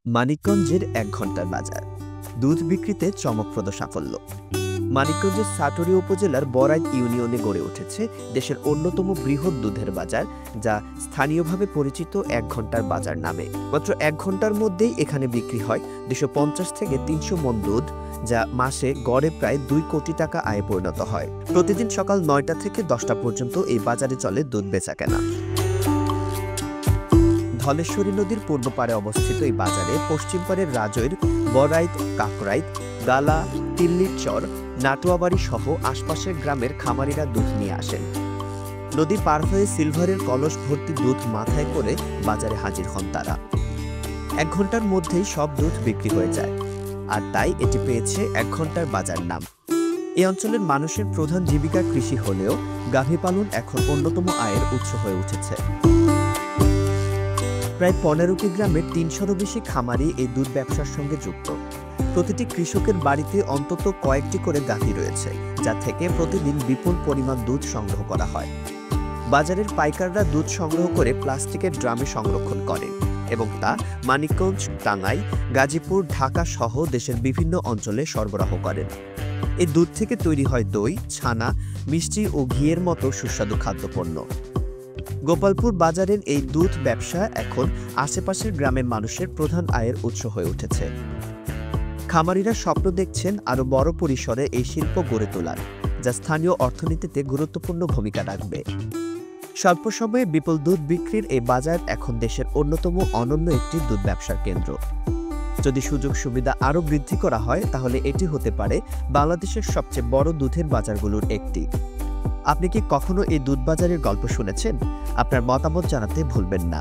মানিকগঞ্জের ১ ঘন্টার বাজার। দুধ বিক্রিতে চমকপ্রদ সাফল্য। মানিকগঞ্জের সাটুরি উপজেলার বরাইত ইউনিয়নে গড়ে উঠেছে দেশের অন্যতম বৃহৎ দুধের বাজার, যা স্থানীয়ভাবে পরিচিত ১ ঘন্টার বাজার নামে। মাত্র ১ ঘন্টার মধ্যেই এখানে বিক্রি হয় ২৫০ থেকে ৩০০ মণ দুধ, যা মাসে গড়ে প্রায় ২ কোটি টাকা আয়ে পরিণত হয়। প্রতিদিন সকাল ৯টা থেকে ১০টা পর্যন্ত এই বাজারে চলে দুধ বেচাকেনা। ধলেশ্বরী নদীর পূর্ব পাড়ে অবস্থিত এই বাজারে পশ্চিম পাড়ের রাজৈর, বরাইত, কাকরাইত, গালা, তিল্লির চর, নাটুয়াবাড়ি সহ আশপাশের গ্রামের খামারিরা দুধ নিয়ে আসেন। নদী পার হয়ে সিলভারের কলস ভর্তি দুধ মাথায় করে বাজারে হাজির হন তারা। ১ ঘন্টার মধ্যেই সব দুধ বিক্রি হয়ে যায়, আর তাই এটি পেয়েছে ১ ঘন্টার বাজার নাম। এই অঞ্চলের মানুষের প্রধান জীবিকা কৃষি হলেও গাভী পালন এখন অন্যতম আয়ের উৎস হয়ে উঠেছে। প্রায় ১৫টি গ্রামের ৩০০রও বেশি খামারি এই দুধ ব্যবসার সঙ্গে যুক্ত। প্রতিটি কৃষকের বাড়িতে অন্তত কয়েকটি করে গাভী রয়েছে, যা থেকে প্রতিদিন বিপুল পরিমাণ দুধ সংগ্রহ করা হয়। বাজারের পাইকাররা দুধ সংগ্রহ করে প্লাস্টিকের ড্রামে সংরক্ষণ করেন এবং তা মানিকগঞ্জ, টাঙ্গাইল, গাজীপুর, ঢাকা সহ দেশের বিভিন্ন অঞ্চলে সরবরাহ করেন। এই দুধ থেকে তৈরি হয় দই, ছানা, মিষ্টি ও ঘিয়ের মতো সুস্বাদু খাদ্যপণ্য। গোপালপুর বাজারের এই দুধ ব্যবসা এখন আশেপাশের গ্রামের মানুষের প্রধান আয়ের উৎস হয়ে উঠেছে। খামারিরা স্বপ্ন দেখছেন আরও বড় পরিসরে এই শিল্প গড়ে তোলার, যা স্থানীয় অর্থনীতিতে গুরুত্বপূর্ণ ভূমিকা রাখবে। স্বল্প সময়ে বিপুল দুধ বিক্রির এই বাজার এখন দেশের অন্যতম অনন্য একটি দুধ ব্যবসার কেন্দ্র। যদি সুযোগ সুবিধা আরও বৃদ্ধি করা হয়, তাহলে এটি হতে পারে বাংলাদেশের সবচেয়ে বড় দুধের বাজারগুলোর একটি। আপনি কি কখনো এই দুধ বাজারের গল্প শুনেছেন? আপনার মতামত জানাতে ভুলবেন না।